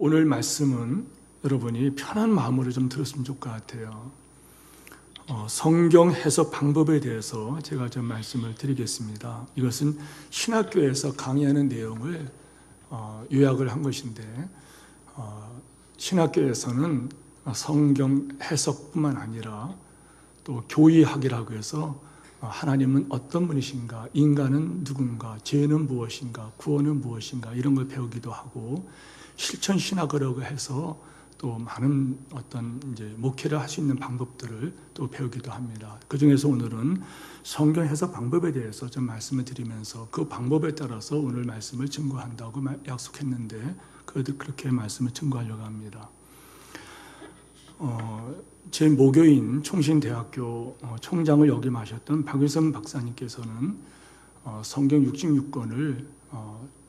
오늘 말씀은 여러분이 편한 마음으로 좀 들었으면 좋을 것 같아요. 성경 해석 방법에 대해서 제가 좀 말씀을 드리겠습니다. 이것은 신학교에서 강의하는 내용을 요약을 한 것인데, 신학교에서는 성경 해석뿐만 아니라 또 교의학이라고 해서 하나님은 어떤 분이신가, 인간은 누군가, 죄는 무엇인가, 구원은 무엇인가 이런 걸 배우기도 하고, 실천 신학이라고 해서 또 많은 어떤 이제 목회를 할 수 있는 방법들을 또 배우기도 합니다. 그 중에서 오늘은 성경 해석 방법에 대해서 좀 말씀을 드리면서 그 방법에 따라서 오늘 말씀을 증거한다고 약속했는데, 그렇게 말씀을 증거하려고 합니다. 제 모교인 총신대학교 총장을 역임하셨던 박유선 박사님께서는 성경 66권을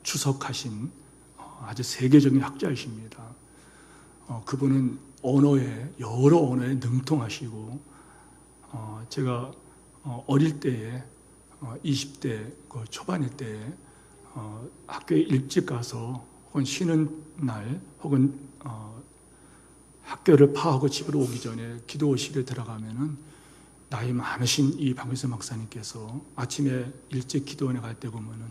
주석하신 아주 세계적인 학자이십니다. 그분은 여러 언어에 능통하시고, 제가 어릴 때에 20대 초반일 때에 학교에 일찍 가서 혹은 쉬는 날 혹은 학교를 파하고 집으로 오기 전에 기도실에 들어가면은 나이 많으신 이 박유선 박사님께서 아침에 일찍 기도원에 갈 때 보면은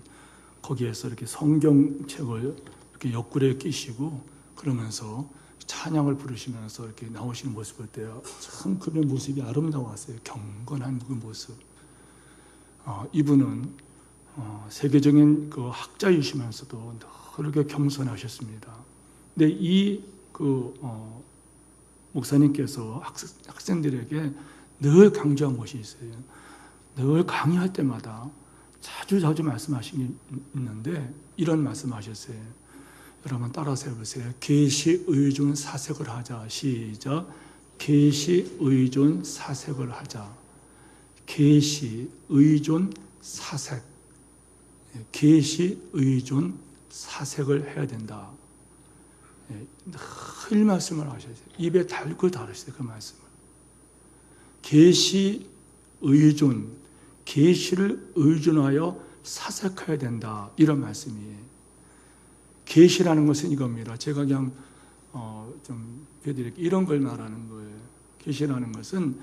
거기에서 이렇게 성경책을 이렇게 옆구리에 끼시고 그러면서 찬양을 부르시면서 이렇게 나오시는 모습을 볼 때 참 그런 모습이 아름다웠어요. 경건한 그 모습. 이분은 세계적인 그 학자이시면서도 그렇게 겸손하셨습니다. 근데 이 목사님께서 학생들에게 늘 강조한 것이 있어요. 늘 강의할 때마다 자주 말씀하시는 있는데 이런 말씀하셨어요. 여러분 따라서 해보세요. 계시 의존 사색을 하자. 시작. 계시 의존 사색을 하자. 계시 의존 사색. 계시 의존 사색을 해야 된다. 늘 말씀을 하셔야 돼요. 입에 달고 다루세요. 그 말씀을. 계시 의존, 계시를 의존하여 사색해야 된다. 이런 말씀이에요. 계시라는 것은 이겁니다. 제가 그냥 좀 보여드릴게요. 이런 걸 말하는 거예요. 계시라는 것은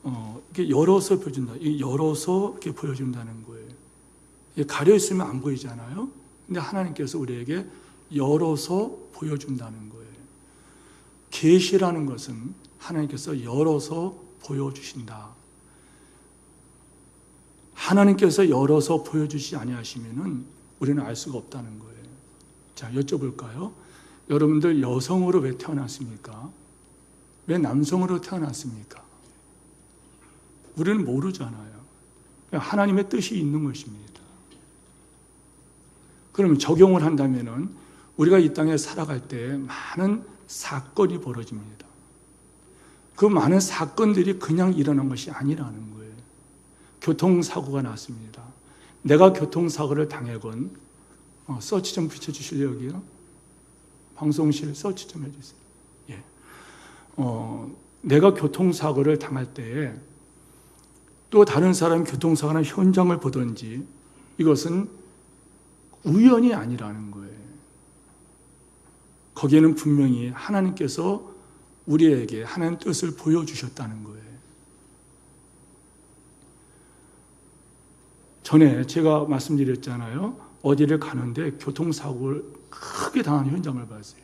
이렇게 열어서 보여준다. 열어서 이렇게 보여준다는 거예요. 가려 있으면 안 보이잖아요. 근데 하나님께서 우리에게 열어서 보여준다는 거예요. 계시라는 것은 하나님께서 열어서 보여주신다. 하나님께서 열어서 보여주시지 아니하시면은 우리는 알 수가 없다는 거예요. 자, 여쭤볼까요? 여러분들 여성으로 왜 태어났습니까? 왜 남성으로 태어났습니까? 우리는 모르잖아요. 하나님의 뜻이 있는 것입니다. 그러면 적용을 한다면은 우리가 이 땅에 살아갈 때 많은 사건이 벌어집니다. 그 많은 사건들이 그냥 일어난 것이 아니라는 거예요. 교통사고가 났습니다. 내가 교통사고를 당하건 서치 좀 비춰주실래요, 여기요? 방송실 서치 좀 해주세요. 예. 내가 교통사고를 당할 때에 또 다른 사람이 교통사고나 현장을 보든지 이것은 우연이 아니라는 거예요. 거기에는 분명히 하나님께서 우리에게 하나님 뜻을 보여주셨다는 거예요. 전에 제가 말씀드렸잖아요. 어디를 가는데 교통사고를 크게 당한 현장을 봤어요.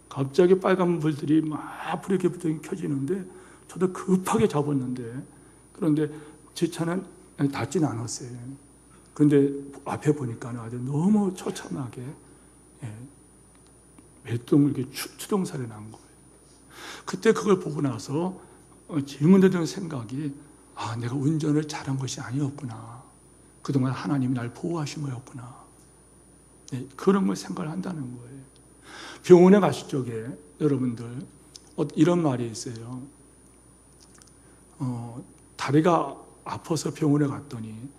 갑자기 빨간 불들이 막 불이 이렇게 켜지는데 저도 급하게 잡았는데, 그런데 제 차는 닿지는 않았어요. 그런데 앞에 보니까 아주 너무 처참하게 몇 동 이렇게 추동살이 난 거예요. 그때 그걸 보고 나서 질문에 드는 생각이, 내가 운전을 잘한 것이 아니었구나. 그동안 하나님이 날 보호하신 거였구나. 그런 걸 생각을 한다는 거예요. 병원에 가실 적에 여러분들 이런 말이 있어요. 다리가 아파서 병원에 갔더니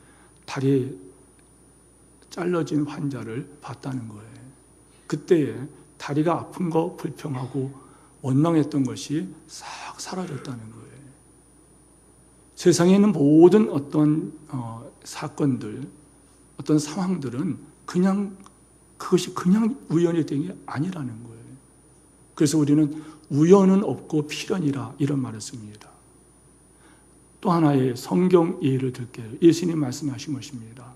다리 잘라진 환자를 봤다는 거예요. 그때에 다리가 아픈 거 불평하고 원망했던 것이 싹 사라졌다는 거예요. 세상에 있는 모든 어떤 사건들, 어떤 상황들은 그것이 그냥 우연히 된 게 아니라는 거예요. 그래서 우리는 우연은 없고 필연이라 이런 말을 씁니다. 또 하나의 성경 예를 들게요. 예수님 말씀하신 것입니다.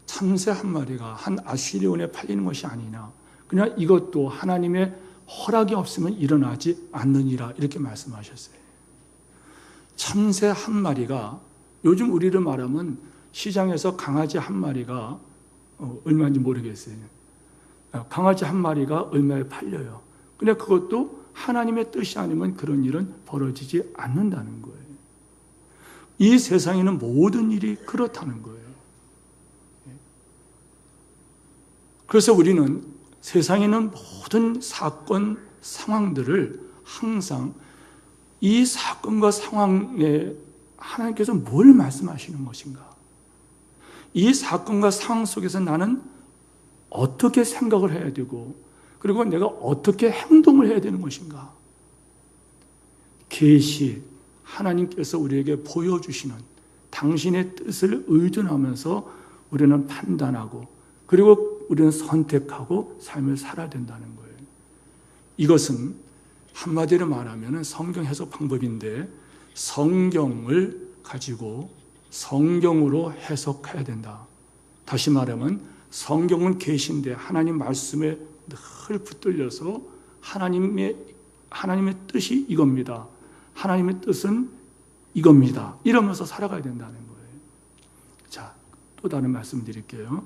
참새 한 마리가 한 아시리온에 팔리는 것이 아니냐. 그냥 이것도 하나님의 허락이 없으면 일어나지 않느니라 이렇게 말씀하셨어요. 참새 한 마리가 요즘 우리를 말하면 시장에서 강아지 한 마리가 얼마인지 모르겠어요. 강아지 한 마리가 얼마에 팔려요. 근데 그것도 하나님의 뜻이 아니면 그런 일은 벌어지지 않는다는 거예요. 이 세상에는 모든 일이 그렇다는 거예요. 그래서 우리는 세상에 있는 모든 사건, 상황들을 항상 이 사건과 상황에 하나님께서 뭘 말씀하시는 것인가? 이 사건과 상황 속에서 나는 어떻게 생각을 해야 되고 그리고 내가 어떻게 행동을 해야 되는 것인가? 계시, 하나님께서 우리에게 보여주시는 당신의 뜻을 의존하면서 우리는 판단하고 그리고 우리는 선택하고 삶을 살아야 된다는 거예요. 이것은 한마디로 말하면 성경 해석 방법인데 성경을 가지고 성경으로 해석해야 된다. 다시 말하면 성경은 계시인데 하나님 말씀에 늘 붙들려서 하나님의 뜻이 이겁니다. 하나님의 뜻은 이겁니다. 이러면서 살아가야 된다는 거예요. 자, 또 다른 말씀 드릴게요.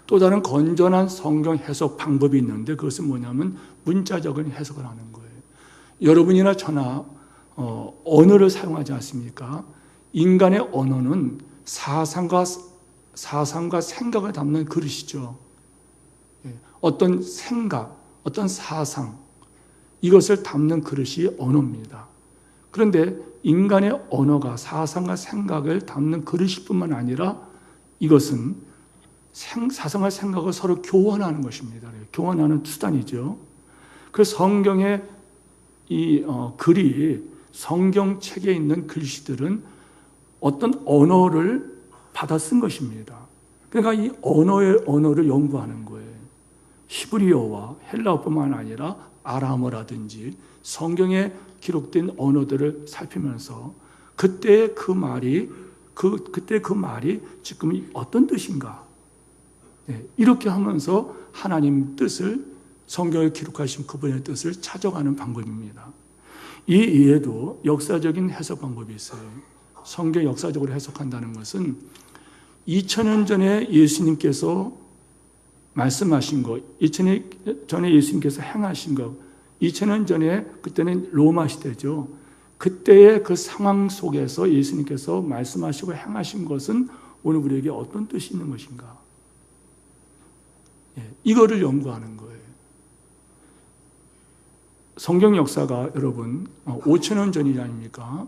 또 다른 건전한 성경 해석 방법이 있는데 그것은 뭐냐면 문자적인 해석을 하는 거예요. 여러분이나 저나 언어를 사용하지 않습니까? 인간의 언어는 사상과 생각을 담는 그릇이죠. 어떤 생각, 어떤 사상 이것을 담는 그릇이 언어입니다. 그런데 인간의 언어가 사상과 생각을 담는 그릇일 뿐만 아니라 이것은 사상과 생각을 서로 교환하는 것입니다. 교환하는 수단이죠. 그 성경의 이 글이 성경책에 있는 글씨들은 어떤 언어를 받아 쓴 것입니다. 그러니까 이 언어를 연구하는 거예요. 히브리어와 헬라어뿐만 아니라 아람어라든지 성경에 기록된 언어들을 살피면서 그때 그 말이 지금 어떤 뜻인가? 이렇게 하면서 하나님 뜻을 성경에 기록하신 그분의 뜻을 찾아가는 방법입니다. 이 이외에도 역사적인 해석 방법이 있어요. 성경 역사적으로 해석한다는 것은 2000년 전에 예수님께서 말씀하신 것, 2000년 전에 예수님께서 행하신 것, 2000년 전에 그때는 로마 시대죠. 그때의 그 상황 속에서 예수님께서 말씀하시고 행하신 것은 오늘 우리에게 어떤 뜻이 있는 것인가? 이거를 연구하는 거예요. 성경 역사가 여러분 5000년 전이 아닙니까?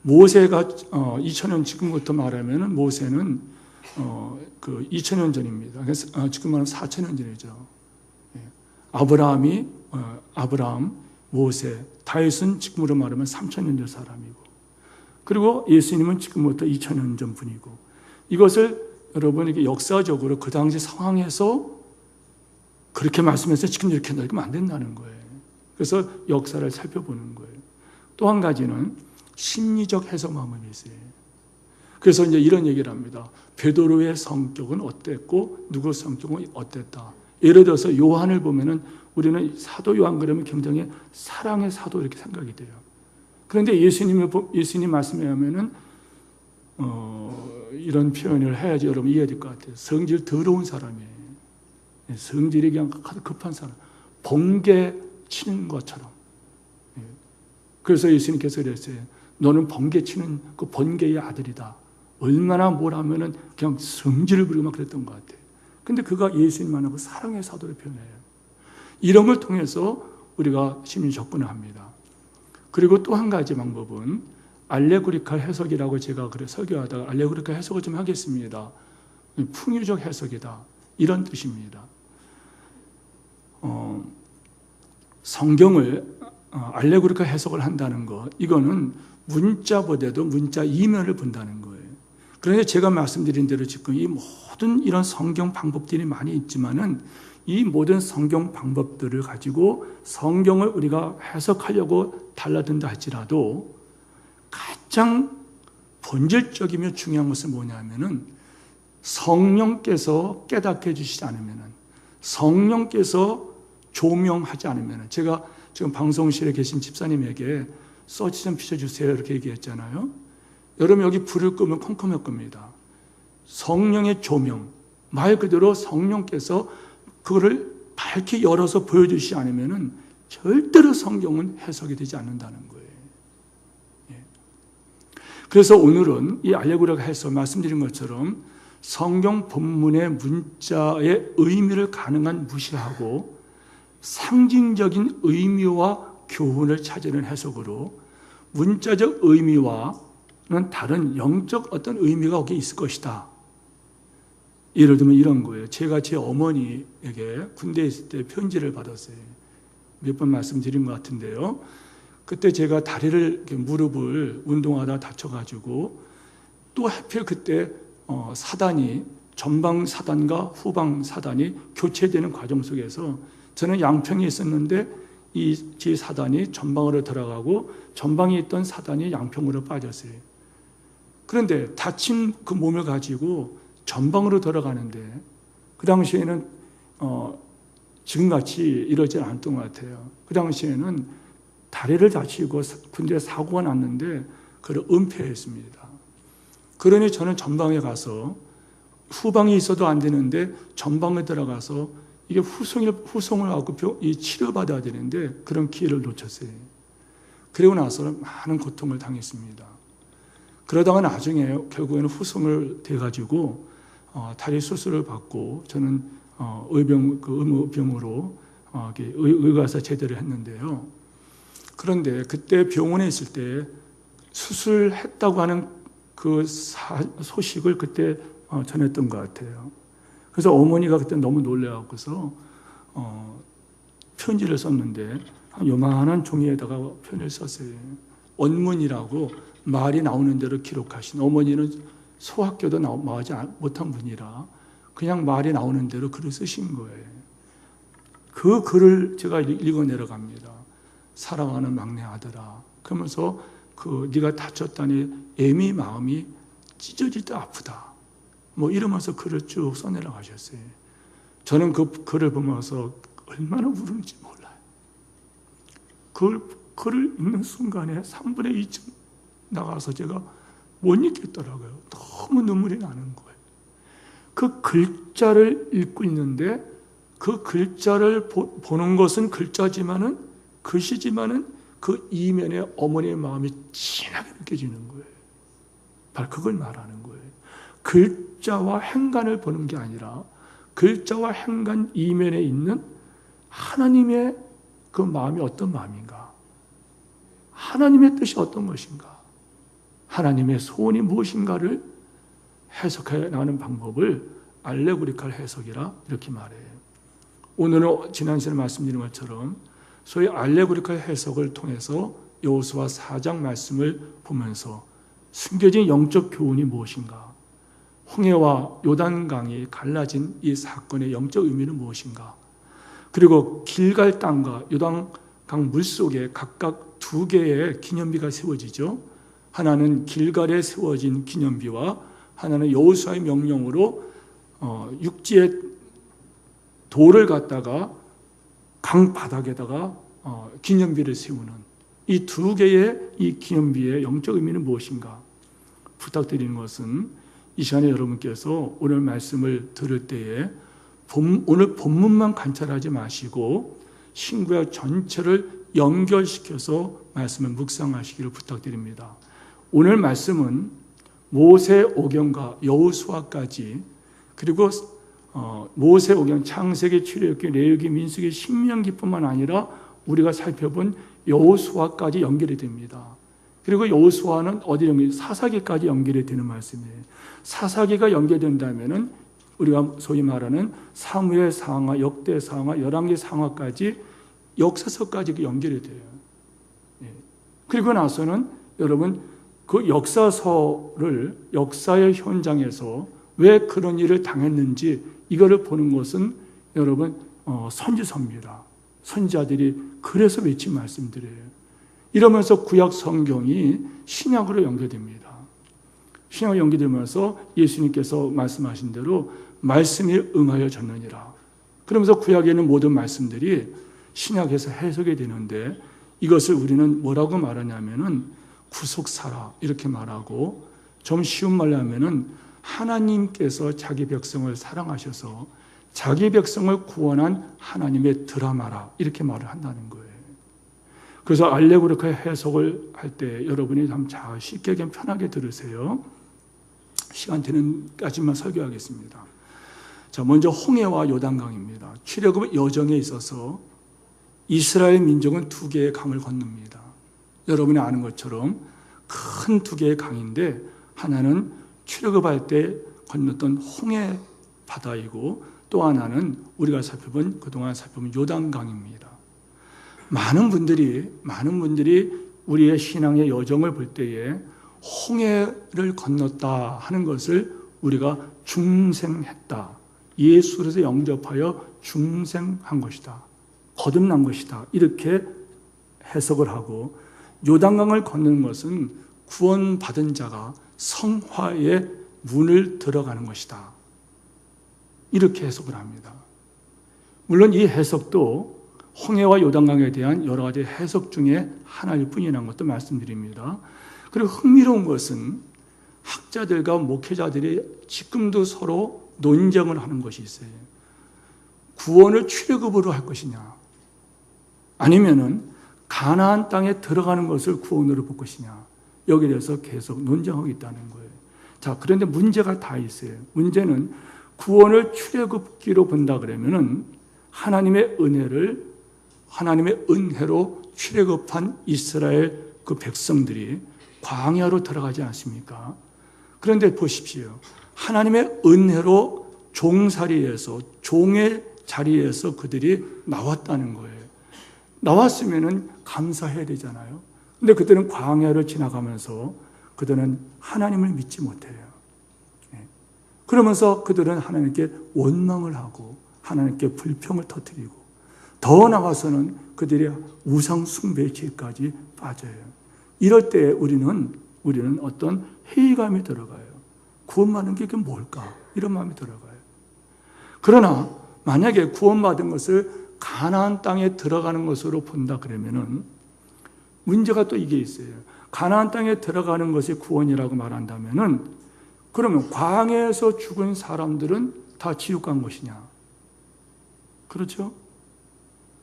모세가 2000년 지금부터 말하면 모세는 그 2000년 전입니다. 그래서 지금 말하면 4000년 전이죠. 아브라함, 모세, 다윗은 지금으로 말하면 3000년 전 사람이고, 그리고 예수님은 지금부터 2000년 전 분이고, 이것을 여러분에게 역사적으로 그 당시 상황에서 그렇게 말씀해서 지금 이렇게 넓으면 안 된다는 거예요. 그래서 역사를 살펴보는 거예요. 또 한 가지는 심리적 해석 방법이 있어요. 그래서 이제 이런 얘기를 합니다. 베드로의 성격은 어땠고 누구 성격은 어땠다. 예를 들어서 요한을 보면은 우리는 사도 요한 그러면 굉장히 사랑의 사도 이렇게 생각이 돼요. 그런데 예수님 말씀에 하면은 이런 표현을 해야지 여러분 이해해야 될 것 같아요. 성질 더러운 사람이에요. 성질이 그냥 급한 사람, 번개 치는 것처럼. 그래서 예수님께서 그랬어요. 너는 번개 치는 그 번개의 아들이다. 얼마나 뭘 하면은 그냥 성질을 부리고 막 그랬던 것 같아요. 근데 그가 예수님만 하고 사랑의 사도를 표현해요. 이런 걸 통해서 우리가 심리 접근을 합니다. 그리고 또 한 가지 방법은 알레고리칼 해석이라고 제가 그래 설교하다가 알레고리칼 해석을 좀 하겠습니다. 풍유적 해석이다. 이런 뜻입니다. 성경을 알레고리칼 해석을 한다는 것, 이거는 문자보다도 문자 이면을 본다는 거예요. 그런데 제가 말씀드린 대로 지금 이 모든 이런 성경 방법들이 많이 있지만은 이 모든 성경 방법들을 가지고 성경을 우리가 해석하려고 달라든다 할지라도 가장 본질적이며 중요한 것은 뭐냐면은 성령께서 깨닫게 해주시지 않으면은, 성령께서 조명하지 않으면은, 제가 지금 방송실에 계신 집사님에게 서치 좀 비춰주세요 이렇게 얘기했잖아요. 여러분 여기 불을 끄면 컴컴할 겁니다. 성령의 조명, 말 그대로 성령께서 그거를 밝게 열어서 보여주시지 않으면은 절대로 성경은 해석이 되지 않는다는 거예요. 그래서 오늘은 이 알레고리가 해서 말씀드린 것처럼 성경 본문의 문자의 의미를 가능한 무시하고 상징적인 의미와 교훈을 찾는 해석으로 문자적 의미와는 다른 영적 어떤 의미가 거기에 있을 것이다. 예를 들면 이런 거예요. 제가 제 어머니에게 군대에 있을 때 편지를 받았어요. 몇 번 말씀드린 것 같은데요. 그때 제가 다리를, 무릎을 운동하다 다쳐가지고 또 하필 그때 사단이, 전방 사단과 후방 사단이 교체되는 과정 속에서 저는 양평에 있었는데 이 제 사단이 전방으로 들어가고 전방에 있던 사단이 양평으로 빠졌어요. 그런데 다친 그 몸을 가지고 전방으로 들어가는데 그 당시에는 지금같이 이러지 않았던 것 같아요. 그 당시에는 다리를 다치고 군대에 사고가 났는데 그걸 은폐했습니다. 그러니 저는 전방에 가서 후방에 있어도 안 되는데 전방에 들어가서 이게 후송을 하고 치료받아야 되는데 그런 기회를 놓쳤어요. 그리고 나서 많은 고통을 당했습니다. 그러다가 나중에 결국에는 후송을 돼가지고 다리 수술을 받고 저는 의무병으로 의과사 제대를 했는데요. 그런데 그때 병원에 있을 때 수술했다고 하는 그 소식을 그때 전했던 것 같아요. 그래서 어머니가 그때 너무 놀래갖고서 편지를 썼는데 요만한 종이에다가 편지를 썼어요. 원문이라고 말이 나오는 대로 기록하신, 어머니는 소학교도 나오지 못한 분이라 그냥 말이 나오는 대로 글을 쓰신 거예요. 그 글을 제가 읽어 내려갑니다. 사랑하는 막내 아들아, 그러면서 네가 다쳤다니 애미 마음이 찢어질 때 아프다, 뭐 이러면서 글을 쭉 써내려 가셨어요. 저는 그 글을 보면서 얼마나 울은지 몰라요. 그 글을 읽는 순간에 3분의 2쯤 나가서 제가 못 읽겠더라고요. 너무 눈물이 나는 거예요. 그 글자를 읽고 있는데 그 글자를 보는 것은 글자지만은, 글씨지만은 그 이면에 어머니의 마음이 진하게 느껴지는 거예요. 바로 그걸 말하는 거예요. 글자와 행간을 보는 게 아니라 글자와 행간 이면에 있는 하나님의 그 마음이 어떤 마음인가, 하나님의 뜻이 어떤 것인가, 하나님의 소원이 무엇인가를 해석해 나가는 방법을 알레고리칼 해석이라 이렇게 말해요. 오늘은 지난 시간에 말씀드린 것처럼 소위 알레고리칼 해석을 통해서 여호수아 4장 말씀을 보면서 숨겨진 영적 교훈이 무엇인가, 홍해와 요단강이 갈라진 이 사건의 영적 의미는 무엇인가, 그리고 길갈 땅과 요단강 물속에 각각 2개의 기념비가 세워지죠. 하나는 길갈에 세워진 기념비와 하나는 여호수아의 명령으로 육지에 돌을 갖다가 강 바닥에다가 기념비를 세우는 이 2개의 이 기념비의 영적 의미는 무엇인가 부탁드리는 것은, 이 시간에 여러분께서 오늘 말씀을 들을 때에 오늘 본문만 관찰하지 마시고 신구약 전체를 연결시켜서 말씀을 묵상하시기를 부탁드립니다. 오늘 말씀은 모세오경과 여호수아까지, 그리고 모세오경, 창세기, 출애굽기, 레위기, 민수기, 신명기뿐만 아니라 우리가 살펴본 여호수아까지 연결이 됩니다. 그리고 여호수아는 어디 연결이? 사사기까지 연결이 되는 말씀이에요. 사사기가 연결된다면은 우리가 소위 말하는 사무엘 상하, 역대 상하, 열왕기 상하까지 역사서까지 연결이 돼요. 그리고 나서는 여러분 그 역사서를 역사의 현장에서 왜 그런 일을 당했는지 이거를 보는 것은 여러분 선지서입니다. 선지자들이 그래서 외친 말씀들이에요. 이러면서 구약 성경이 신약으로 연결됩니다. 신약으로 연결되면서 예수님께서 말씀하신 대로 말씀이 응하여졌느니라. 그러면서 구약에 있는 모든 말씀들이 신약에서 해석이 되는데 이것을 우리는 뭐라고 말하냐면은 구속사라 이렇게 말하고, 좀 쉬운 말로 하면은 하나님께서 자기 백성을 사랑하셔서 자기 백성을 구원한 하나님의 드라마라 이렇게 말을 한다는 거예요. 그래서 알레고리카 해석을 할 때 여러분이 잘 쉽게 편하게 들으세요. 시간 되는 까지만 설교하겠습니다. 자, 먼저 홍해와 요단강입니다. 출애굽 여정에 있어서 이스라엘 민족은 두 개의 강을 건넙니다. 여러분이 아는 것처럼 큰 두 개의 강인데 하나는 출애굽할 때 건넜던 홍해 바다이고 또 하나는 우리가 그동안 살펴본 요단강입니다. 많은 분들이 우리의 신앙의 여정을 볼 때에 홍해를 건넜다 하는 것을 우리가 중생했다, 예수로서 영접하여 중생한 것이다, 거듭난 것이다 이렇게 해석을 하고, 요단강을 건너는 것은 구원받은 자가 성화의 문을 들어가는 것이다 이렇게 해석을 합니다. 물론 이 해석도 홍해와 요단강에 대한 여러 가지 해석 중에 하나일 뿐이라는 것도 말씀드립니다. 그리고 흥미로운 것은 학자들과 목회자들이 지금도 서로 논쟁을 하는 것이 있어요. 구원을 출애굽으로 할 것이냐, 아니면은 가나안 땅에 들어가는 것을 구원으로 볼 것이냐, 여기에 대해서 계속 논쟁하고 있다는 거예요. 자, 그런데 문제가 다 있어요. 문제는 구원을 출애굽기로 본다 그러면은 하나님의 은혜로 출애굽한 이스라엘 그 백성들이 광야로 들어가지 않습니까? 그런데 보십시오. 하나님의 은혜로 종살이에서, 종의 자리에서 그들이 나왔다는 거예요. 나왔으면은 감사해야 되잖아요. 근데 그들은 광야를 지나가면서 그들은 하나님을 믿지 못해요. 그러면서 그들은 하나님께 원망을 하고 하나님께 불평을 터뜨리고, 더 나아가서는 그들이 우상 숭배의 죄까지 빠져요. 이럴 때 우리는 어떤 회의감이 들어가요. 구원받은 게 뭘까? 이런 마음이 들어가요. 그러나 만약에 구원받은 것을 가나안 땅에 들어가는 것으로 본다 그러면은 문제가 또 이게 있어요. 가나안 땅에 들어가는 것이 구원이라고 말한다면은 그러면 광야에서 죽은 사람들은 다 지옥 간 것이냐? 그렇죠?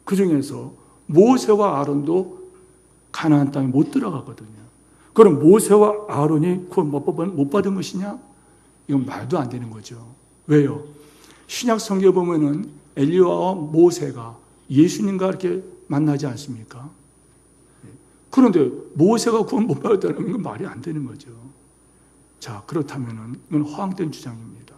그 중에서 모세와 아론도 가나안 땅에 못 들어가거든요. 그럼 모세와 아론이 구원 못 받은 것이냐? 이건 말도 안 되는 거죠. 왜요? 신약 성경에 보면은 엘리야와 모세가 예수님과 이렇게 만나지 않습니까? 그런데 모세가 구원 못 받았다는 건 말이 안 되는 거죠. 자, 그렇다면은 이건 허황된 주장입니다.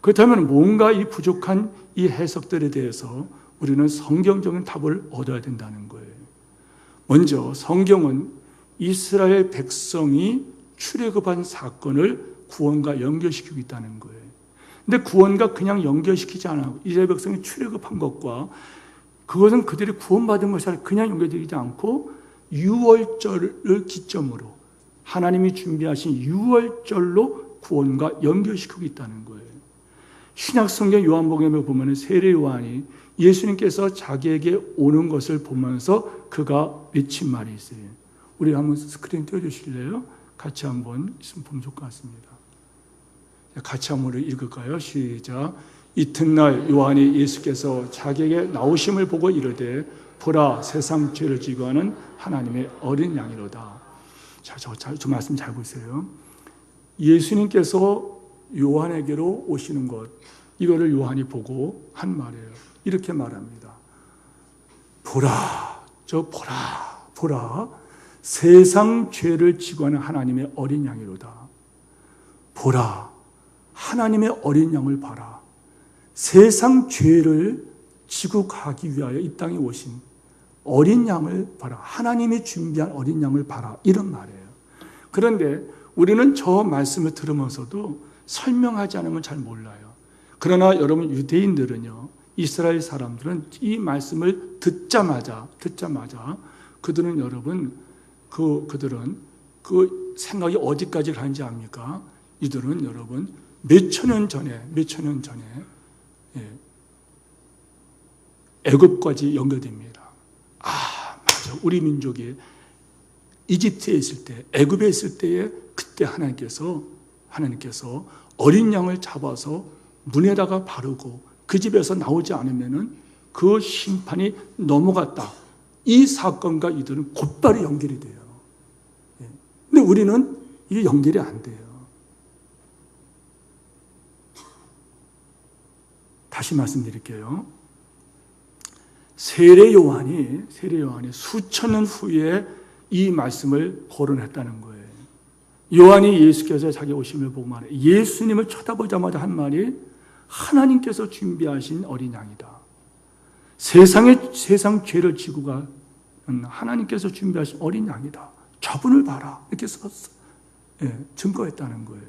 그렇다면 뭔가 이 부족한 이 해석들에 대해서 우리는 성경적인 답을 얻어야 된다는 거예요. 먼저 성경은 이스라엘 백성이 출애굽한 사건을 구원과 연결시키고 있다는 거예요. 근데 구원과 그냥 연결시키지 않아. 이스라엘 백성이 출애굽한 것과 그것은 그들이 구원받은 것이 아니라 그냥 연결되지 않고 유월절을 기점으로 하나님이 준비하신 유월절로 구원과 연결시키고 있다는 거예요. 신약 성경 요한복음에 보면 세례 요한이 예수님께서 자기에게 오는 것을 보면서 그가 외친 말이 있어요. 우리 한번 스크린 띄워주실래요? 같이 한번 있으면 보면 좋을 것 같습니다. 같이 한번 읽을까요? 시작. 이튿날 요한이 예수께서 자기에게 나오심을 보고 이르되 보라, 세상 죄를 지고 하는 하나님의 어린 양이로다. 자, 저 말씀 잘 보세요. 예수님께서 요한에게로 오시는 것, 이거를 요한이 보고 한 말이에요. 이렇게 말합니다. 보라, 보라, 세상 죄를 지고 하는 하나님의 어린 양이로다. 보라, 하나님의 어린 양을 봐라. 세상 죄를 지고 가기 위하여 이 땅에 오신 어린 양을 봐라. 하나님이 준비한 어린 양을 봐라. 이런 말이에요. 그런데 우리는 저 말씀을 들으면서도 설명하지 않으면 잘 몰라요. 그러나 여러분 유대인들은요, 이스라엘 사람들은 이 말씀을 듣자마자 그들은 여러분 그들은 그 생각이 어디까지 가는지 압니까? 이들은 여러분 몇천 년 전에 애굽까지 연결됩니다. 맞아. 우리 민족이 이집트에 있을 때, 애굽에 있을 때에 그때 하나님께서 어린 양을 잡아서 문에다가 바르고 그 집에서 나오지 않으면은 그 심판이 넘어갔다. 이 사건과 이들은 곧바로 연결이 돼요. 근데 우리는 이게 연결이 안 돼요. 다시 말씀드릴게요. 세례 요한이 수천 년 후에 이 말씀을 거론했다는 거예요. 요한이 예수께서 자기 오심을 보고 말해 예수님을 쳐다보자마자 한 말이 하나님께서 준비하신 어린 양이다. 세상 죄를 지고 가 하나님께서 준비하신 어린 양이다. 저분을 봐라. 이렇게 썼어. 증거했다는 거예요.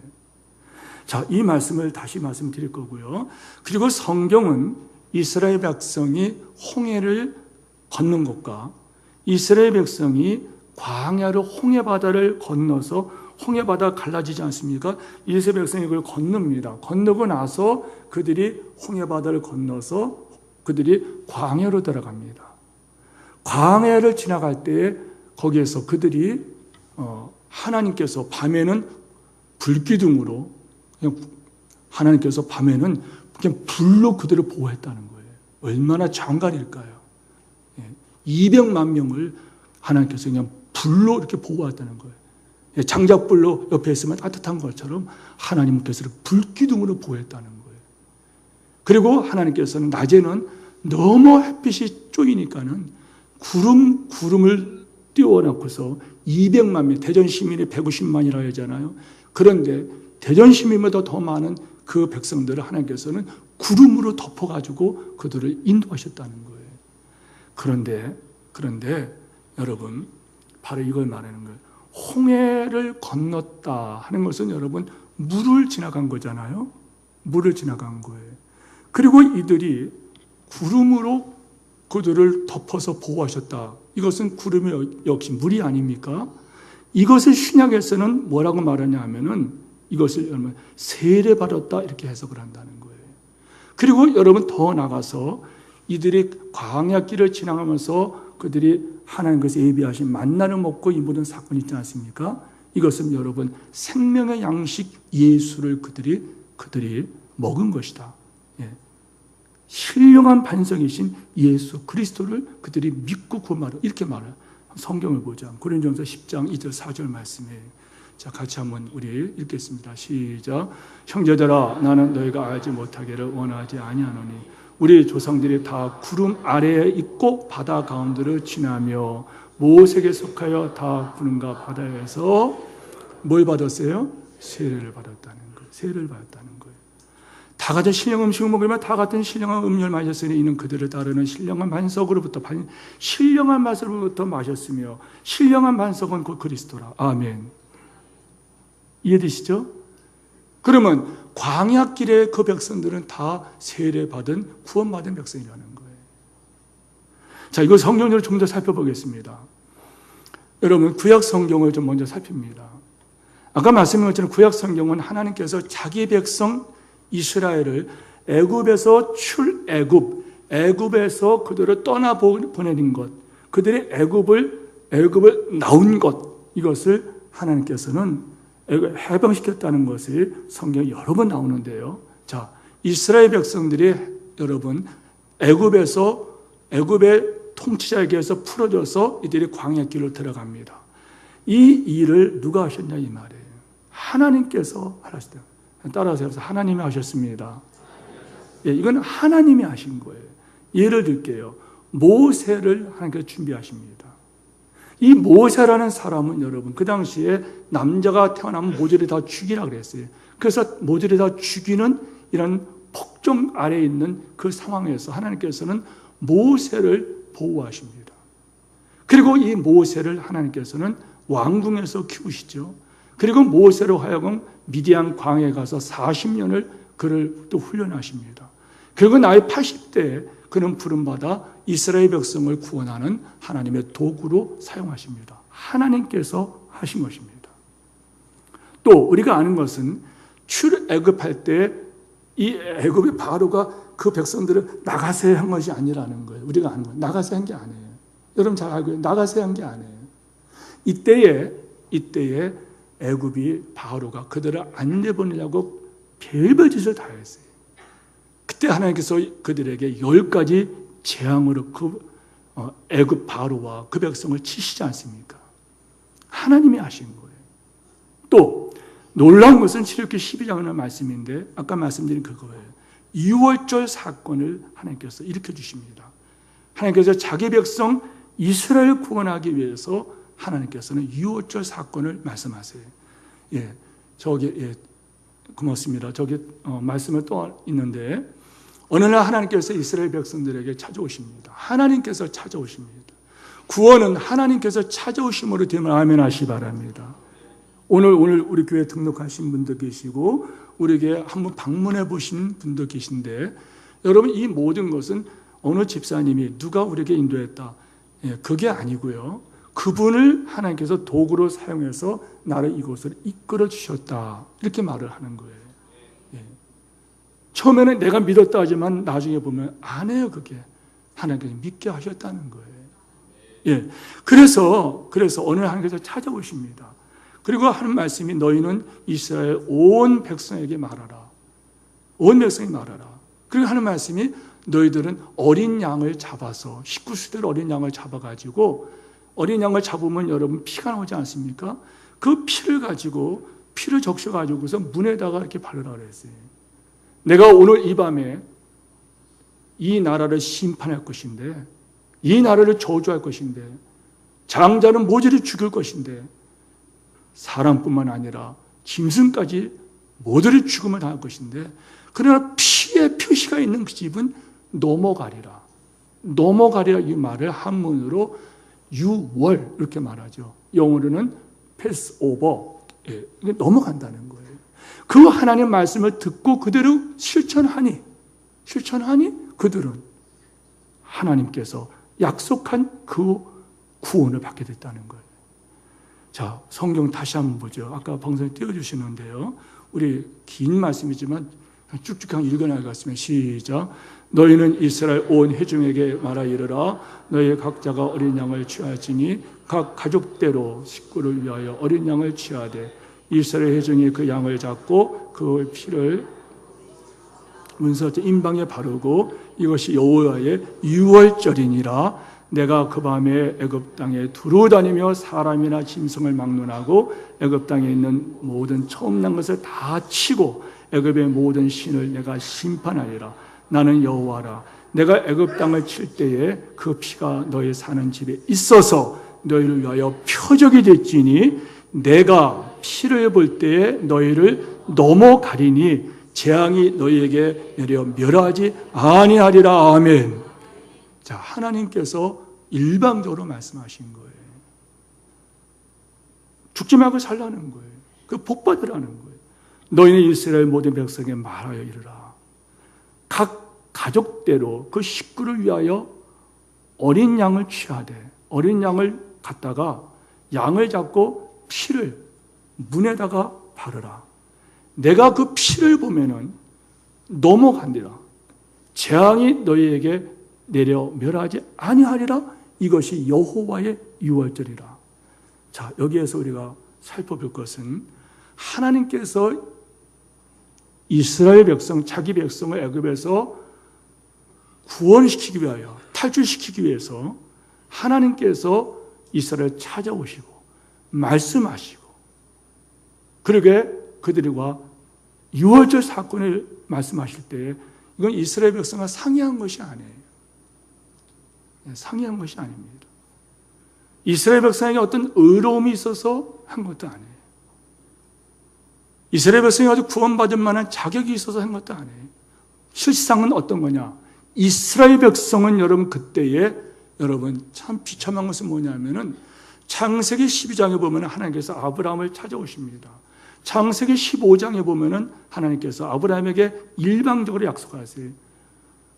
자, 이 말씀을 다시 말씀드릴 거고요. 그리고 성경은 이스라엘 백성이 홍해를 건넌 것과 이스라엘 백성이 광야로 홍해바다를 건너서 홍해바다가 갈라지지 않습니까? 이스라엘 백성이 그걸 건넙니다. 건너고 나서 그들이 홍해바다를 건너서 그들이 광야로 들어갑니다. 광야를 지나갈 때에 거기에서 그들이 하나님께서 밤에는 불기둥으로 하나님께서 밤에는 그냥 불로 그들을 보호했다는 거예요. 얼마나 장관일까요? 200만 명을 하나님께서 그냥 불로 이렇게 보호했다는 거예요. 장작불로 옆에 있으면 따뜻한 것처럼 하나님께서 불기둥으로 보호했다는 거예요. 그리고 하나님께서는 낮에는 너무 햇빛이 쪼이니까는 구름을 띄워놓고서 200만 명, 대전 시민이 150만이라고 하잖아요. 그런데 대전 시민보다 더 많은 그 백성들을 하나님께서는 구름으로 덮어가지고 그들을 인도하셨다는 거예요. 그런데 여러분, 바로 이걸 말하는 거예요. 홍해를 건넜다 하는 것은 여러분 물을 지나간 거잖아요. 물을 지나간 거예요. 그리고 이들이 구름으로 그들을 덮어서 보호하셨다. 이것은 구름이 역시 물이 아닙니까? 이것을 신약에서는 뭐라고 말하냐 하면은 이것을 여러분 세례받았다 이렇게 해석을 한다는 거예요. 그리고 여러분 더 나가서 이들이 광야길을 지나가면서 그들이 하나님께서 예비하신 만나를 먹고 이 모든 사건이 있지 않습니까? 이것은 여러분 생명의 양식 예수를 그들이 먹은 것이다. 신령한 반석이신 예수 그리스도를 그들이 믿고 구원하라 이렇게 말해요. 성경을 보자. 고린도전서 10장 2절 4절 말씀이에요. 자, 같이 한번 우리 읽겠습니다. 시작. 형제들아, 나는 너희가 알지 못하기를 원하지 아니하노니 우리 조상들이 다 구름 아래에 있고 바다 가운데를 지나며 모세에게 속하여 다 구름과 바다에서 뭘 받았어요? 세례를 받았다는 거예요. 세례를 받았다는 거예요. 다 같은 신령한 음식을 먹으면 다 같은 신령한 음료를 마셨으니 이는 그들을 따르는 신령한 반석으로부터 신령한 맛으로부터 마셨으며 신령한 반석은 곧 그리스도라. 아멘. 이해되시죠? 그러면 광야길의 그 백성들은 다 세례받은 구원받은 백성이라는 거예요. 자, 이거 성경을 좀 더 살펴보겠습니다. 여러분 구약 성경을 좀 먼저 살핍니다. 아까 말씀드린 것처럼 구약 성경은 하나님께서 자기 백성 이스라엘을 애굽에서 애굽에서 그들을 떠나 보내는 것, 그들의 애굽을 나온 것, 이것을 하나님께서는 해방시켰다는 것이 성경에 여러 번 나오는데요. 자, 이스라엘 백성들이 여러분 애굽의 통치자에게서 풀어져서 이들이 광야길로 들어갑니다. 이 일을 누가 하셨냐 이 말이에요. 하나님께서 하셨다. 따라서 하나님이 하셨습니다. 이건 하나님이 하신 거예요. 예를 들게요. 모세를 하나님께서 준비하십니다. 이 모세라는 사람은 여러분 그 당시에 남자가 태어나면 모조리 다 죽이라 그랬어요. 그래서 모조리 다 죽이는 이런 폭정 아래에 있는 그 상황에서 하나님께서는 모세를 보호하십니다. 그리고 이 모세를 하나님께서는 왕궁에서 키우시죠. 그리고 모세로 하여금 미디안 광야에 가서 40년을 그를 또 훈련하십니다. 결국 나이 80대에 그는 부름받아 이스라엘 백성을 구원하는 하나님의 도구로 사용하십니다. 하나님께서 하신 것입니다. 또 우리가 아는 것은 출애굽할 때 이 애굽의 바로가 그 백성들을 나가세요 한 것이 아니라는 거예요. 우리가 아는 거예요. 나가세요 한 게 아니에요. 여러분 잘 알고 나가세요 한 게 아니에요. 이때에 애굽이 바로가 그들을 안 내보내려고 별별 짓을 다 했어요. 그때 하나님께서 그들에게 10가지 재앙으로 애굽 바로와 그 백성을 치시지 않습니까? 하나님이 하신 거예요. 또 놀라운 것은 출애굽기 12장의 말씀인데 아까 말씀드린 그거예요. 유월절 사건을 하나님께서 일으켜 주십니다. 하나님께서 자기 백성 이스라엘 구원하기 위해서 하나님께서는 유월절 사건을 말씀하세요. 고맙습니다. 말씀은 또 있는데 어느 날 하나님께서 이스라엘 백성들에게 찾아오십니다. 하나님께서 찾아오십니다. 구원은 하나님께서 찾아오심으로 되면 아멘 하시기 바랍니다. 오늘 우리 교회 등록하신 분도 계시고 우리에게 한번 방문해 보신 분도 계신데 여러분 이 모든 것은 어느 집사님이 누가 우리에게 인도했다. 그게 아니고요. 그분을 하나님께서 도구로 사용해서 나를 이곳을 이끌어 주셨다. 이렇게 말을 하는 거예요. 처음에는 내가 믿었다 하지만 나중에 보면 안 해요. 그게 하나님께서 믿게 하셨다는 거예요. 그래서 어느 날 하나님께서 찾아오십니다. 그리고 하는 말씀이 너희는 이스라엘 온 백성에게 말하라. 온 백성이 말하라. 그리고 하는 말씀이 너희들은 어린 양을 잡아서 19수대로 어린 양을 잡아가지고 어린 양을 잡으면 여러분 피가 나오지 않습니까? 그 피를 적셔가지고서 문에다가 이렇게 바르라 그랬어요. 내가 오늘 이 밤에 이 나라를 심판할 것인데 이 나라를 저주할 것인데 장자는 모조리 죽일 것인데 사람뿐만 아니라 짐승까지 모조리 죽음을 당할 것인데 그러나 피의 표시가 있는 그 집은 넘어가리라. 넘어가리라 이 말을 한문으로 유월 이렇게 말하죠. 영어로는 패스 오버. 넘어간다는 거예요. 그 하나님 말씀을 듣고 그대로 실천하니 그들은 하나님께서 약속한 그 구원을 받게 됐다는 거예요. 자, 성경 다시 한번 보죠. 아까 방송에 띄워주시는데요. 우리 긴 말씀이지만 쭉쭉 읽어나가겠습니다. 시작. 너희는 이스라엘 온 회중에게 말하 이르라. 너희 각자가 어린 양을 취하지니 각 가족대로 식구를 위하여 어린 양을 취하되 이스라엘 회중이 그 양을 잡고 그 피를 문서제 임방에 바르고 이것이 여호와의 유월절이니라. 내가 그 밤에 애굽 땅에 두루 다니며 사람이나 짐승을 막론하고 애굽 땅에 있는 모든 처음 난 것을 다 치고 애굽의 모든 신을 내가 심판하리라. 나는 여호와라. 내가 애굽 땅을 칠 때에 그 피가 너희 사는 집에 있어서 너희를 위하여 표적이 됐지니 내가 피를 볼 때에 너희를 넘어가리니 재앙이 너희에게 내려 멸하지 아니하리라. 아멘. 자, 하나님께서 일방적으로 말씀하신 거예요. 죽지 말고 살라는 거예요. 그 복 받으라는 거예요. 너희는 이스라엘 모든 백성에 말하여 이르라. 각 가족대로 그 식구를 위하여 어린 양을 취하되 어린 양을 갖다가 양을 잡고 피를 문에다가 바르라. 내가 그 피를 보면은 넘어간디라. 재앙이 너희에게 내려 멸하지 아니하리라. 이것이 여호와의 유월절이라. 자, 여기에서 우리가 살펴볼 것은 하나님께서 이스라엘 백성, 자기 백성을 애굽에서 구원시키기 위하여, 탈출시키기 위해서 하나님께서 이스라엘을 찾아오시고 말씀하시고 그러게 그들과 유월절 사건을 말씀하실 때 이건 이스라엘 백성과 상의한 것이 아니에요. 상의한 것이 아닙니다. 이스라엘 백성에게 어떤 의로움이 있어서 한 것도 아니에요. 이스라엘 백성이 아주 구원받을 만한 자격이 있어서 한 것도 아니에요. 실상은 어떤 거냐? 이스라엘 백성은 여러분 그때에 여러분 참 비참한 것은 뭐냐면은 창세기 12장에 보면 하나님께서 아브라함을 찾아오십니다. 창세기 15장에 보면은 하나님께서 아브라함에게 일방적으로 약속하세요.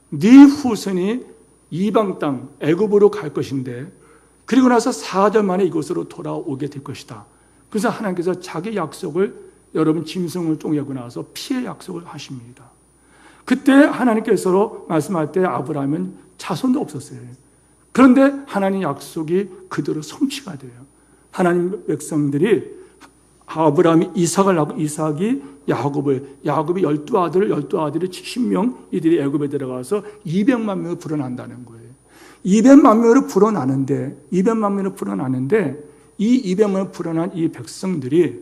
네 후손이 이방 땅 애굽으로 갈 것인데 그리고 나서 4절 만에 이곳으로 돌아오게 될 것이다. 그래서 하나님께서 자기 약속을 여러분 짐승을 쪼개고 나서 피의 약속을 하십니다. 그때 하나님께서 말씀할 때 아브라함은 자손도 없었어요. 그런데 하나님 약속이 그대로 성취가 돼요. 하나님 백성들이 아브라함이 이삭을 낳고 이삭이 야곱이 12아들이 70명 이들이 애굽에 들어가서 200만 명을 불어난다는 거예요. 200만 명을 불어나는데 이 200만 명을 불어난 이 백성들이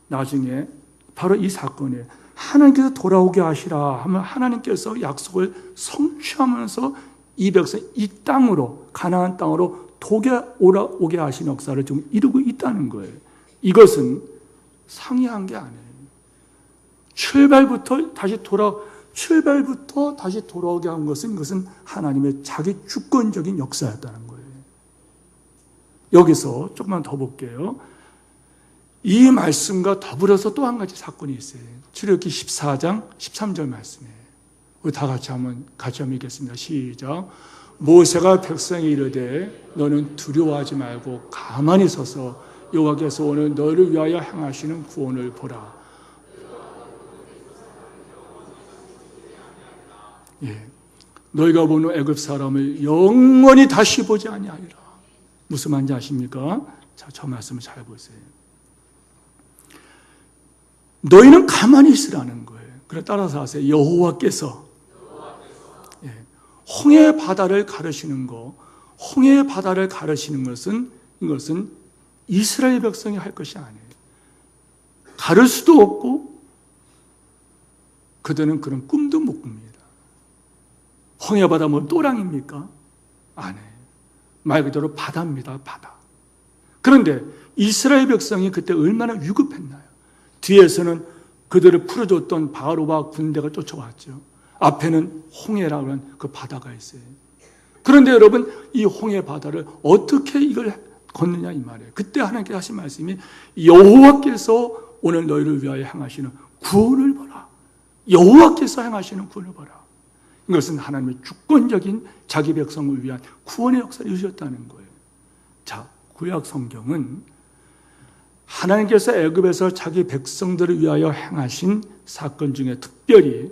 나중에 바로 이 사건에 하나님께서 돌아오게 하시라 하면 하나님께서 약속을 성취하면서 이 백성 이 땅으로 가나안 땅으로 오게 하신 역사를 좀 이루고 있다는 거예요. 이것은 상이한 게 아니에요. 출발부터 다시 돌아오게 한 것은 이것은 하나님의 자기 주권적인 역사였다는 거예요. 여기서 조금만 더 볼게요. 이 말씀과 더불어서 또 한 가지 사건이 있어요. 출애굽기 14장 13절 말씀이에요. 우리 다 같이 한번 읽겠습니다. 시작. 모세가 백성에 이르되 너는 두려워하지 말고 가만히 서서 여호와께서 오늘 너를 위하여 행하시는 구원을 보라. 너희가 보는 애굽 사람을 영원히 다시 보지 아니하리라. 무슨 말인지 아십니까? 자, 저 말씀을 잘 보세요. 너희는 가만히 있으라는 거예요. 그래 따라서 하세요. 여호와께서 홍해 바다를 가르시는 것은 이것은 이스라엘 백성이 할 것이 아니에요. 가를 수도 없고 그들은 그런 꿈도 못 꿉니다. 홍해 바다 뭐 또랑입니까? 아니에요. 말 그대로 바다입니다. 바다. 그런데 이스라엘 백성이 그때 얼마나 위급했나요? 뒤에서는 그들을 풀어줬던 바로와 군대가 쫓아왔죠. 앞에는 홍해라고 하는 그 바다가 있어요. 그런데 여러분 이 홍해 바다를 어떻게 이걸 걷느냐 이 말이에요. 그때 하나님께서 하신 말씀이 여호와께서 오늘 너희를 위하여 행하시는 구원을 보라. 여호와께서 행하시는 구원을 보라. 이것은 하나님의 주권적인 자기 백성을 위한 구원의 역사를 이루셨다는 거예요. 자, 구약 성경은 하나님께서 애굽에서 자기 백성들을 위하여 행하신 사건 중에 특별히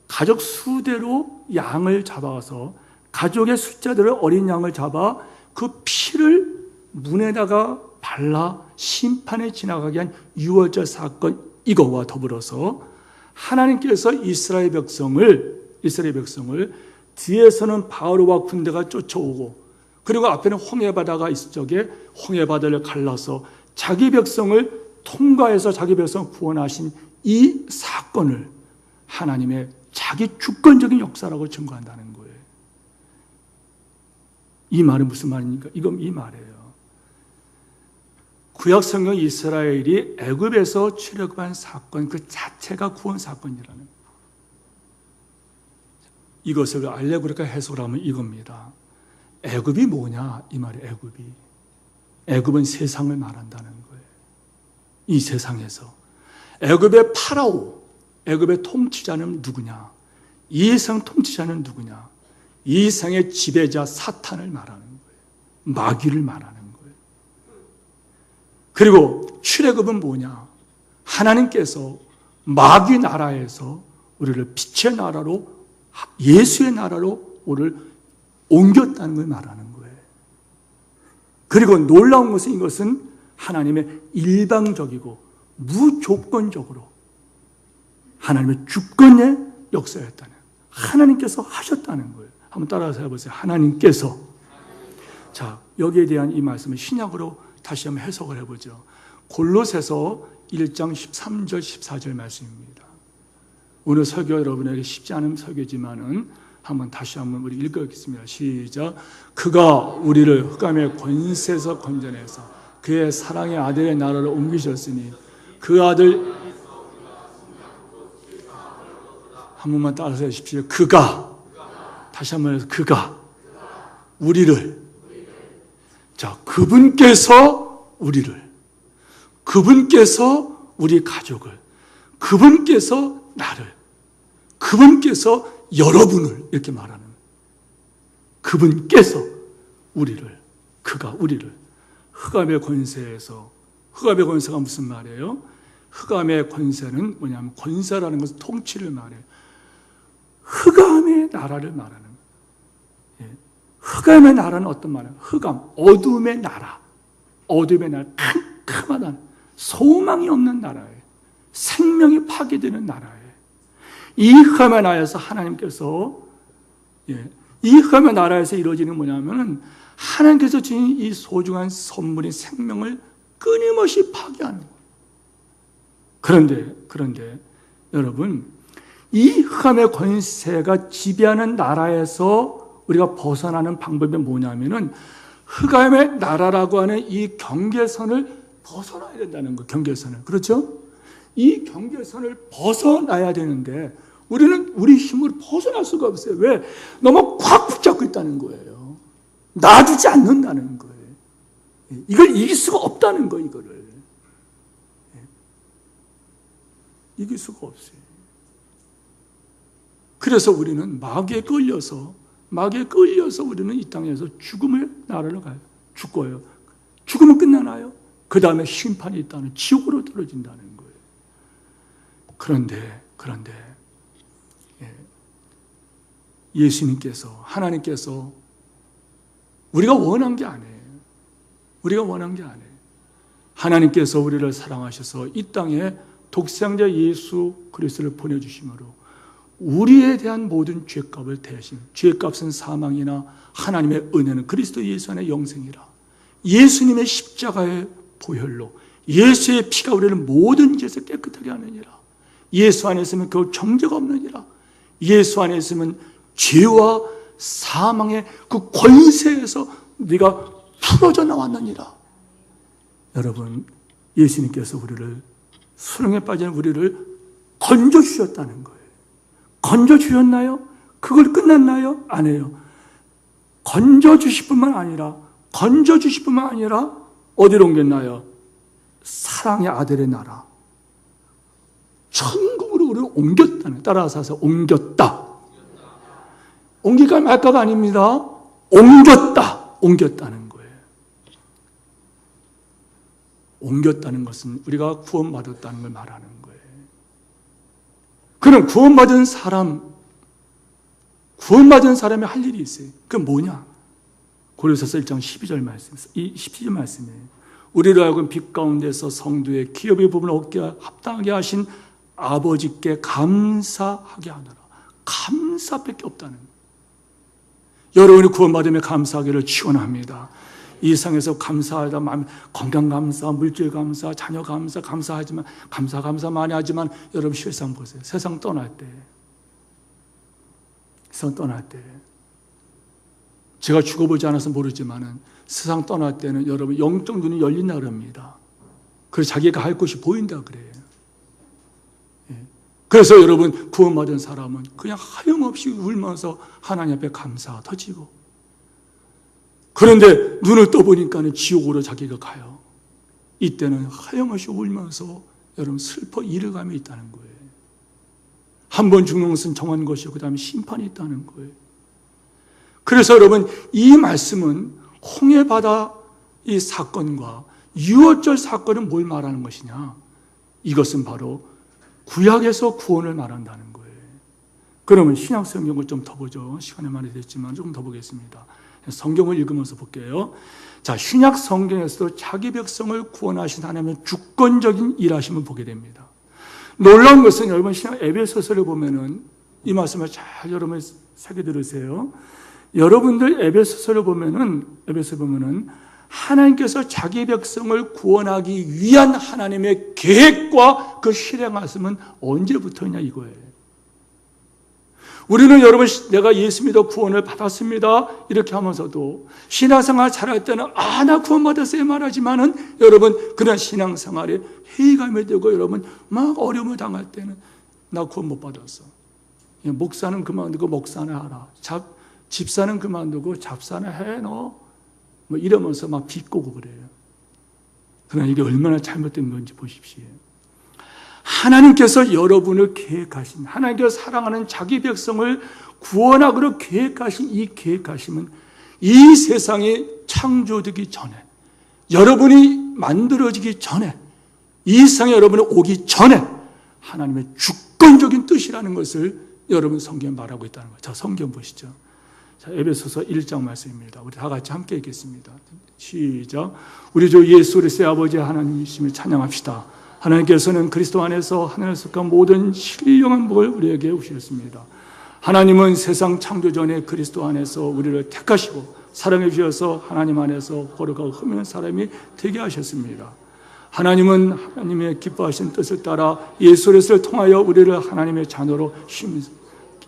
가족 수대로 양을 잡아서 가족의 숫자대로 어린 양을 잡아 그 피를 문에다가 발라 심판에 지나가게 한 유월절 사건 이거와 더불어서 하나님께서 이스라엘 백성을 뒤에서는 바로와 군대가 쫓아오고 그리고 앞에는 홍해바다가 있을 적에 홍해바다를 갈라서 자기 백성을 통과해서 자기 백성을 구원하신 이 사건을 하나님의 자기 주권적인 역사라고 증거한다는 거예요. 이 말은 무슨 말입니까? 이건 이 말이에요. 구약 성경 이스라엘이 애굽에서 출애굽한 사건 그 자체가 구원 사건이라는 이것을 알레고리카 해석을 하면 이겁니다. 애굽이 뭐냐 이 말이에요. 애굽은 세상을 말한다는 거예요. 이 세상에서 애굽의 파라오, 애굽의 통치자는 누구냐? 이 세상 통치자는 누구냐? 이 세상의 지배자 사탄을 말하는 거예요. 마귀를 말하는 거예요. 그리고 출애굽은 뭐냐? 하나님께서 마귀 나라에서 우리를 빛의 나라로 예수의 나라로 우리를 옮겼다는 걸 말하는 거예요. 그리고 놀라운 것은 이것은 하나님의 일방적이고 무조건적으로 하나님의 주권의 역사였다는 하나님께서 하셨다는 거예요. 한번 따라서 해보세요. 하나님께서. 자, 여기에 대한 이 말씀을 신약으로 다시 한번 해석을 해보죠. 골로새서 1장 13절 14절 말씀입니다. 오늘 설교 여러분에게 쉽지 않은 설교지만은 한번 다시 한번 우리 읽어보겠습니다. 시작. 그가 우리를 흑암의 권세에서 건져내서 그의 사랑의 아들의 나라로 옮기셨으니 그 아들 한 번만 따라서 하십시오. 그가 다시 한번 해서 그가 우리를 자 그분께서 그분께서 우리 가족을 그분께서 나를 그분께서 여러분을 이렇게 말하는, 그분께서 그가 우리를 흑암의 권세에서, 흑암의 권세가 무슨 말이에요? 흑암의 권세는 뭐냐면, 권세라는 것은 통치를 말해요. 흑암의 나라를 말하는, 흑암의 나라는 어떤 말이에요? 흑암, 어둠의 나라, 캄캄하다, 소망이 없는 나라예요. 생명이 파괴되는 나라예요. 이 흑암의 나라에서 하나님께서, 이 흑암의 나라에서 이루어지는 뭐냐면은, 하나님께서 주신 이 소중한 선물인 생명을 끊임없이 파괴하는 거예요. 그런데 여러분, 이 흑암의 권세가 지배하는 나라에서 우리가 벗어나는 방법이 뭐냐면은, 흑암의 나라라고 하는 이 경계선을 벗어나야 된다는 거예요. 경계선을. 그렇죠? 이 경계선을 벗어나야 되는데 우리는 우리 힘으로 벗어날 수가 없어요. 왜? 너무 꽉 붙잡고 있다는 거예요. 놔두지 않는다는 거예요. 이걸 이길 수가 없다는 거예요. 이거를 이길 수가 없어요. 그래서 우리는 마귀에 끌려서 우리는 이 땅에서 죽음의 나라로 가요. 죽어요. 죽으면 끝나나요? 그 다음에 심판이 있다는, 지옥으로 떨어진다는 거예요. 그런데 예수님께서, 하나님께서 우리가 원한 게 아니에요. 하나님께서 우리를 사랑하셔서 이 땅에 독생자 예수 그리스도를 보내주심으로 우리에 대한 모든 죄값을 대신, 죄값은 사망이나 하나님의 은혜는 그리스도 예수 안에 영생이라. 예수님의 십자가의 보혈로 예수의 피가 우리를 모든 죄에서 깨끗하게 하느니라. 예수 안에 있으면 겨우 정죄가 없느니라. 예수 안에 있으면 죄와 사망의 그 권세에서 네가 풀어져 나왔느니라. 여러분, 예수님께서 우리를, 수렁에 빠진 우리를 건져주셨다는 거예요. 건져주셨나요? 그걸 끝났나요? 아니에요. 건져주실 뿐만 아니라 어디로 옮겼나요? 사랑의 아들의 나라, 천국으로 우리를 옮겼다는, 따라서 하세요. 옮길까 말까가 아닙니다. 옮겼다는 거예요. 옮겼다는 것은 우리가 구원받았다는 걸 말하는 거예요. 그럼 구원받은 사람이 할 일이 있어요. 그게 뭐냐? 고린도서 1장 12절 말씀이에요. 우리로 하여금 빛 가운데서 성도의 기업의 부분을 얻게 합당하게 하신 아버지께 감사하게 하노라. 감사밖에 없다는 거예요. 여러분이 구원받으며 감사하기를 축원합니다. 이 세상에서 감사하다, 건강 감사, 물질 감사, 자녀 감사, 감사하지만 감사 많이 하지만 여러분 세상 보세요. 세상 떠날 때 제가 죽어보지 않아서 모르지만은 세상 떠날 때는 여러분 영적 눈이 열린다 그럽니다. 그래서 자기가 할 곳이 보인다 그래요. 그래서 여러분 구원받은 사람은 그냥 하염없이 울면서 하나님 앞에 감사가 터지고, 그런데 눈을 떠보니까는 지옥으로 자기가 가요. 이때는 하염없이 울면서 여러분 슬퍼 잃어감이 있다는 거예요. 한 번 죽는 것은 정한 것이고 그 다음에 심판이 있다는 거예요. 그래서 여러분 이 말씀은 홍해바다 이 사건과 유월절 사건은 뭘 말하는 것이냐? 이것은 바로 구약에서 구원을 말한다는 거예요. 그러면 신약 성경을 좀 더 보죠. 시간이 많이 됐지만 조금 더 보겠습니다. 성경을 읽으면서 볼게요. 자, 신약 성경에서도 자기 백성을 구원하신 하나님의 주권적인 일하심을 보게 됩니다. 놀라운 것은 여러분 신약 에베소서를 보면은 이 말씀을 잘 여러분 새겨 들으세요. 여러분들 에베소서를 보면은 하나님께서 자기 백성을 구원하기 위한 하나님의 계획과 그 실행하심은 언제부터냐 이거예요. 우리는 여러분 내가 예수 믿어 구원을 받았습니다 이렇게 하면서도 신앙생활 잘할 때는 나 구원받았어요 말하지만은 여러분 그런 신앙생활에 회의감이 되고 여러분 막 어려움을 당할 때는 나 구원 못 받았어. 목사는 그만두고 목사나 하라. 집사는 그만두고 잡사나 해 너. 뭐 이러면서 막 비꼬고 그래요. 그러나 이게 얼마나 잘못된 건지 보십시오. 하나님께서 여러분을 계획하신, 하나님께서 사랑하는 자기 백성을 구원하기로 계획하신 이 계획하심은 이 세상이 창조되기 전에, 여러분이 만들어지기 전에, 이 세상에 여러분이 오기 전에 하나님의 주권적인 뜻이라는 것을 여러분 성경에 말하고 있다는 거예요. 자, 성경 보시죠. 자, 에베소서 1장 말씀입니다. 우리 다 같이 함께 읽겠습니다. 시작. 우리 주 예수 그리스도의 아버지 하나님이심을 찬양합시다. 하나님께서는 그리스도 안에서 하늘에 속한 모든 신령한 복을 우리에게 주셨습니다. 하나님은 세상 창조 전에 그리스도 안에서 우리를 택하시고 사랑해 주셔서 하나님 안에서 거룩하고 흠없는 사람이 되게 하셨습니다. 하나님은 하나님의 기뻐하신 뜻을 따라 예수 그리스도를 통하여 우리를 하나님의 자녀로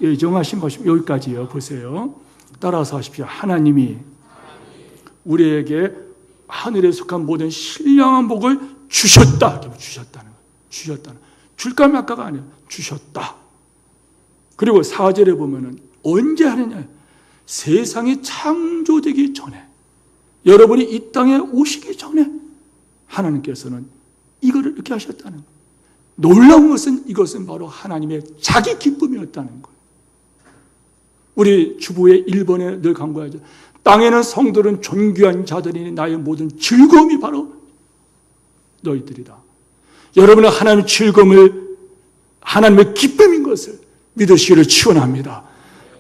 예정하신 것입니다. 여기까지요. 보세요. 따라서 하십시오. 하나님이 우리에게 하늘에 속한 모든 신령한 복을 주셨다. 주셨다는 거예요. 주셨다는. 줄까 말까가 아니에요. 주셨다. 그리고 4절에 보면은 언제 하느냐? 세상이 창조되기 전에, 여러분이 이 땅에 오시기 전에 하나님께서는 이거를 이렇게 하셨다는 거예요. 놀라운 것은 이것은 바로 하나님의 자기 기쁨이었다는 거예요. 우리 주부의 1번에 늘 강조하죠. 땅에는 성도는 존귀한 자들이니 나의 모든 즐거움이 바로 너희들이다. 여러분은 하나님의 즐거움을, 하나님의 기쁨인 것을 믿으시기를 축원합니다.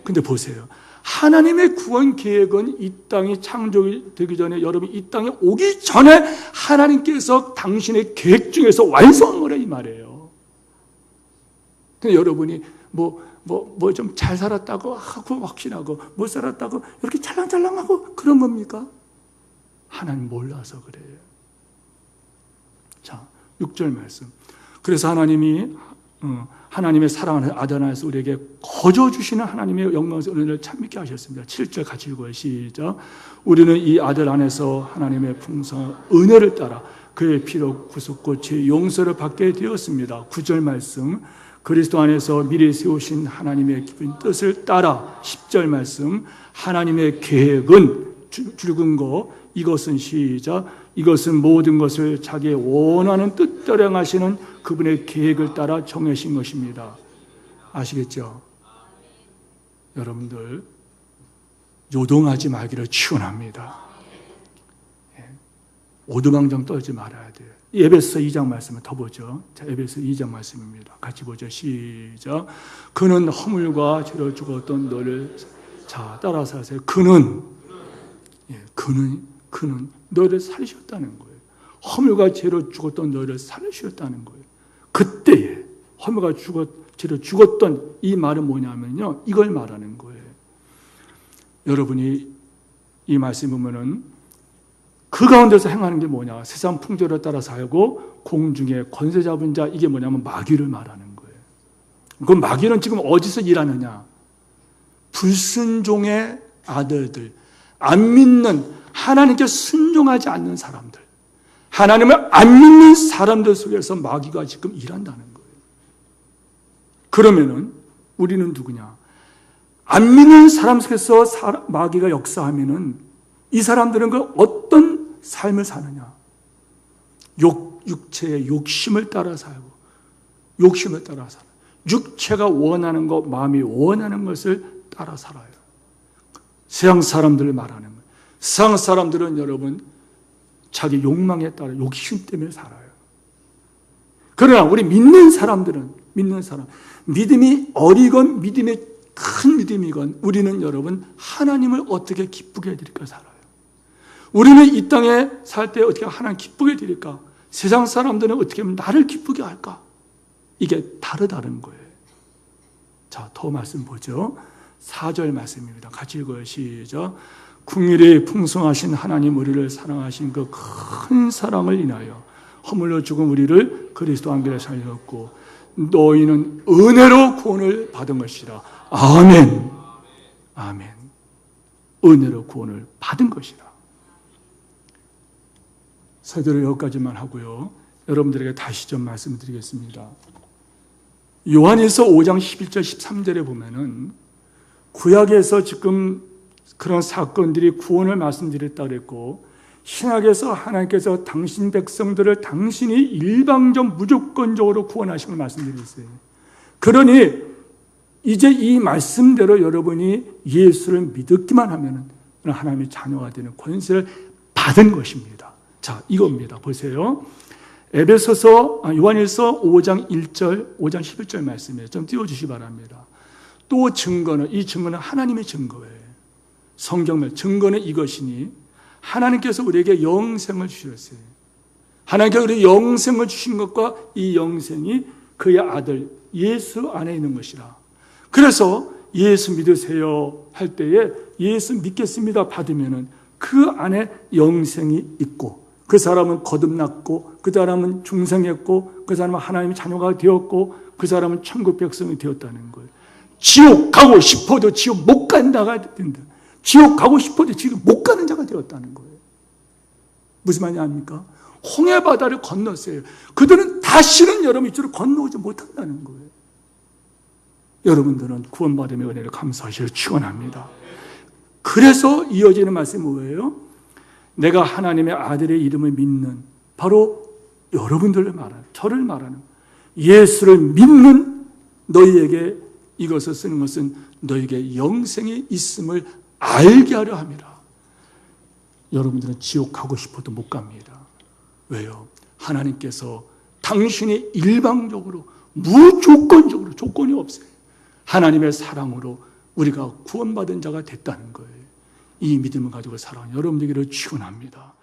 근데 보세요. 하나님의 구원 계획은 이 땅이 창조되기 전에, 여러분이 이 땅에 오기 전에 하나님께서 당신의 계획 중에서 완성한 거라 이 말이에요. 근데 여러분이 좀 잘 살았다고 하고 확신하고 못 살았다고 이렇게 찰랑찰랑하고 그런 겁니까? 하나님 몰라서 그래요. 자, 6절 말씀. 그래서 하나님이 하나님의 사랑하는 아들 안에서 우리에게 거저 주시는 하나님의 영광의 은혜를 참밌게 하셨습니다. 7절 같이 읽어요. 시작. 우리는 이 아들 안에서 하나님의 풍성한 은혜를 따라 그의 피로 구속고 죄 용서를 받게 되었습니다. 9절 말씀. 그리스도 안에서 미리 세우신 하나님의 깊은 뜻을 따라 10절 말씀. 하나님의 계획은 줄근 거, 이것은 시작. 이것은 모든 것을 자기의 원하는 뜻대로 행하시는 그분의 계획을 따라 정하신 것입니다. 아시겠죠? 여러분들 요동하지 말기를 축원합니다. 오두방정 떨지 말아야 돼요. 에베소 2장 말씀을 더 보죠. 자, 에베소 2장 말씀입니다. 같이 보죠. 시작. 그는 허물과 죄로 죽었던 너를, 자, 따라서 하세요. 그는 너를 살리셨다는 거예요. 허물과 죄로 죽었던 너를 살리셨다는 거예요. 그때에 허물과 죄로 죽었던 이 말은 뭐냐면요, 이걸 말하는 거예요. 여러분이 이 말씀 보면은 그 가운데서 행하는 게 뭐냐? 세상 풍조를 따라 살고 공중에 권세 잡은 자, 이게 뭐냐면 마귀를 말하는 거예요. 그 마귀는 지금 어디서 일하느냐? 불순종의 아들들, 안 믿는, 하나님께 순종하지 않는 사람들, 하나님을 안 믿는 사람들 속에서 마귀가 지금 일한다는 거예요. 그러면은 우리는 누구냐? 안 믿는 사람 속에서 마귀가 역사하면은 이 사람들은 그 어떤 삶을 사느냐? 육체의 욕심을 따라 살고, 욕심을 따라 살아요. 육체가 원하는 것, 마음이 원하는 것을 따라 살아요. 세상 사람들을 말하는 거예요. 세상 사람들은 여러분 자기 욕망에 따라 욕심 때문에 살아요. 그러나 우리 믿는 사람들은, 믿음이 어리건 믿음이 큰 믿음이건 우리는 여러분 하나님을 어떻게 기쁘게 해드릴까 살아요. 우리는 이 땅에 살 때 어떻게 하나님 기쁘게 해드릴까? 세상 사람들은 어떻게 하면 나를 기쁘게 할까? 이게 다르다는 거예요. 자, 더 말씀 보죠. 4절 말씀입니다. 같이 읽어요. 시작. 긍휼이 풍성하신 하나님 우리를 사랑하신 그 큰 사랑을 인하여 허물로 죽은 우리를 그리스도 안결에 살렸고 너희는 은혜로 구원을 받은 것이라. 아멘. 아멘. 은혜로 구원을 받은 것이라. 설교를 여기까지만 하고요. 여러분들에게 다시 좀 말씀드리겠습니다. 요한일서 5장 11절 13절에 보면은 구약에서 지금 그런 사건들이 구원을 말씀드렸다 그랬고 신약에서 하나님께서 당신 백성들을 당신이 일방적 무조건적으로 구원하신 걸 말씀드렸어요. 그러니 이제 이 말씀대로 여러분이 예수를 믿기만 하면 하나님의 자녀가 되는 권세를 받은 것입니다. 자, 이겁니다. 보세요. 요한일서 5장 1절, 5장 11절 말씀이에요. 좀 띄워주시기 바랍니다. 또 증거는, 이 증거는 하나님의 증거예요. 성경의 증거는 이것이니 하나님께서 우리에게 영생을 주셨어요. 하나님께서 우리에게 영생을 주신 것과 이 영생이 그의 아들 예수 안에 있는 것이라. 그래서 예수 믿으세요 할 때에 예수 믿겠습니다 받으면은 그 안에 영생이 있고, 그 사람은 거듭났고, 그 사람은 중생했고, 그 사람은 하나님의 자녀가 되었고, 그 사람은 천국 백성이 되었다는 거예요. 지옥 가고 싶어도 지옥 못 간다가 된다. 지옥 가고 싶어도 지옥 못 가는 자가 되었다는 거예요. 무슨 말인지 압니까? 홍해 바다를 건넜어요. 그들은 다시는 여러분 이쪽으로 건너오지 못한다는 거예요. 여러분들은 구원받음의 은혜를 감사하시길 축원합니다. 그래서 이어지는 말씀이 뭐예요? 내가 하나님의 아들의 이름을 믿는, 바로 여러분들을 말하는, 저를 말하는, 예수를 믿는 너희에게 이것을 쓰는 것은 너희에게 영생이 있음을 알게 하려 함이라. 여러분들은 지옥 가고 싶어도 못 갑니다. 왜요? 하나님께서 당신이 일방적으로 무조건적으로, 조건이 없어요, 하나님의 사랑으로 우리가 구원받은 자가 됐다는 거예요. 이 믿음을 가지고 살아가는 여러분들에게 축원합니다.